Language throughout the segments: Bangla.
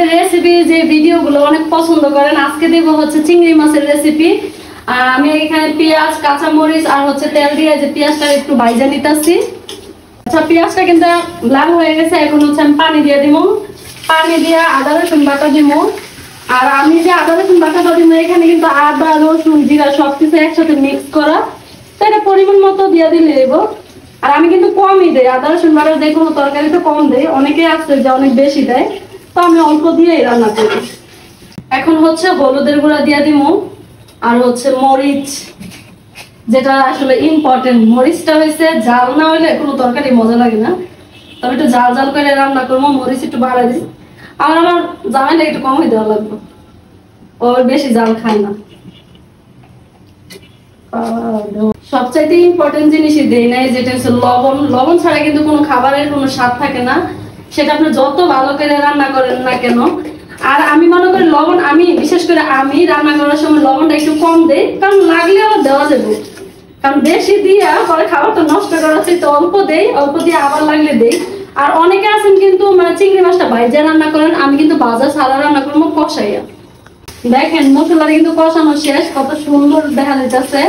আমাদের রেসিপি যে ভিডিওগুলো অনেক পছন্দ করেন, আজকে দেব হচ্ছে চিংড়ি মাছের রেসিপি। আর আমি এখানে পেঁয়াজ, কাঁচামরিচ আর হচ্ছে তেল দিয়ে যে পেঁয়াজটা একটু ভাজা নিতেছি। আচ্ছা, পেঁয়াজটা কিন্তু লাল হয়ে গেছে, এখন হচ্ছে আমি পানি দিয়ে দিব। পানি দিয়ে আদা রসুন বাটা দিব। আর আমি যে আদা রসুন বাটাটা দিব এখানে কিন্তু আদা রসুন জিরা সবকিছু একসাথে মিক্স করা, তো এটা পরিমাণ মতো দিয়ে দিলে দেবো। আর আমি কিন্তু কমই দেই, আদা রসুন বাটা দিয়ে কোনো তরকারিতে কম দেই, অনেকে আছে যে অনেক বেশি দেয়, তো আমি অল্প দিয়েই রান্না করি। এখন হচ্ছে হলুদের গুঁড়া দিয়ে দিব আর হচ্ছে মরিচ, যেটা আসলে ইম্পর্টেন্ট। মরিচটা হয়েছে জাল না হলে কোনো তরকারি মজা লাগে না, তবে একটু জাল জাল করে রান্না করবো, মরিচ একটু বাড়াই দিই। আর আমার জামাইটা একটু কমই দেওয়া লাগবে, ও বেশি জাল খায় না। সবচাইতে ইম্পর্টেন্ট জিনিসই দেই নাই, যেটা হচ্ছে লবণ। লবণ ছাড়া কিন্তু কোনো খাবারের কোনো স্বাদ থাকে না, সেটা আপনি যত ভালো করে রান্না করেন না কেন। আর আমি মনে করি লবণ, আমি বিশেষ করে আমি রান্না করার সময় লবণটা একটু কম দেই, কারণ লাগলে আবার দেওয়া যাবে। কারণ বেশি দিয়ে পরে খাবারটা নষ্ট করার চেয়ে অল্প দেই, অল্প দিয়ে আবার লাগলে দেই। আর অনেকে আছেন কিন্তু মানে চিংড়ি মাছটা ভাইজা রান্না করেন, আমি কিন্তু ভাজা ছাড়া রান্না করবো কষাইয়া। দেখেন মশলাটা কিন্তু কষানো শেষ, কত সুন্দর দেখা যাচ্ছে।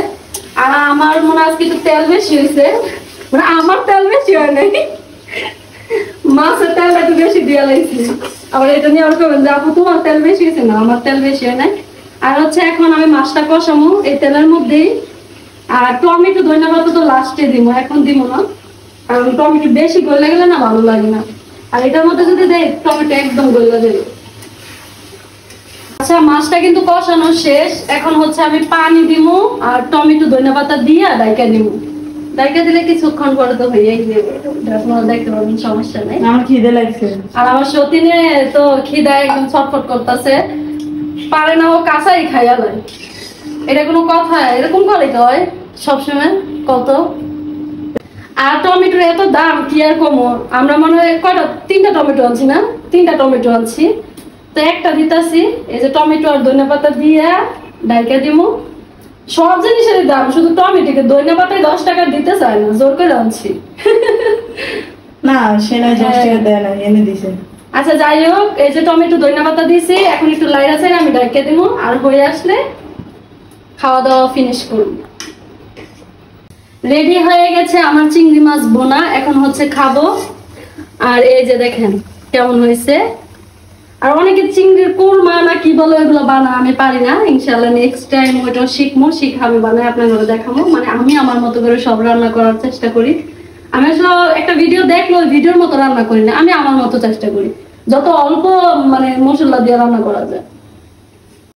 আর আমার মনে হয় আজকে একটু তেল বেশি হয়েছে, মানে আমার তেল বেশি হয় নাই, মাছের তেল একটু বেশি দিয়ে লাগছে। আবার এটা নিয়ে আর করবেন যে আপু তোমার তেল বেশি হয়েছে, না আমার তেল বেশি হয় নাই। আর হচ্ছে এখন আমি মাছটা কষামো এই তেলের মধ্যেই। আর টমেটো ধনিয়া পাতা তো লাস্টে দিব, এখন দিব না, কারণ টমেটো বেশি গলে গেলে না ভালো লাগে না। আর এটার মধ্যে যদি দেয় টমেটো একদম গলে দেবে। আচ্ছা, মাছটা কিন্তু কষানো শেষ, এখন হচ্ছে আমি পানি দিব আর টমেটো ধনিয়া পাতা দিয়ে ডাইকা দিব। ডাইকা দিলে কিছুক্ষণ পরে তো হয়েই যাবে, আপনারা দেখতে পাবেন, সমস্যা নেই। আমার খিদে লাগছে, আর আমার সতীনে তো খিদা একদম ছটফট করতেছে, পারে না, ও কাঁচাই খাইয়া লয়। এটা কোনো কথা? এরকম করে হয় সবসময় কত। আর টমেটোর এত দাম, কি আর কমো। আমরা মনে হয় কয়টা, 3টা টমেটো আনছি না, 3টা টমেটো আনছি, তো একটা দিতেছি। এই যে টমেটো আর ধনিয়া পাতা দিয়ে ডাইকা দিব। সব জিনিসের দাম, শুধু টমেটোকে ধনিয়া পাতায় 10 টাকা দিতে চায় না, জোর করে আনছি। না সেনা 10 টাকা দেয় না, এনে দিছে। আচ্ছা যাই হোক, এই যে টমেটো ধনিয়া পাতা দিয়েছি, এখন একটু লাইরা চাই আমি ডাইকা দিব। আর হয়ে আসলে খাওয়া দাওয়া ফিনিশ করব। রেডি হয়ে গেছে আমার চিংড়ি মাছ বোনা, এখন হচ্ছে খাবো। আর এই যে দেখেন কেমন হয়েছে। আর অনেকে চিংড়ির কোরমা না কি বলো এগুলো বানা, আমি পারি না। ইনশাল্লাহ নেক্সট টাইম ওইটা শিখবো, শিখে আমি বানাই আপনাদের দেখাবো। মানে আমি আমার মতো করে সব রান্না করার চেষ্টা করি। আমি আসলে একটা ভিডিও দেখলো, ভিডিওর মতো রান্না করি না, আমি আমার মতো চেষ্টা করি, যত অল্প মানে মশলা দিয়ে রান্না করা যায়।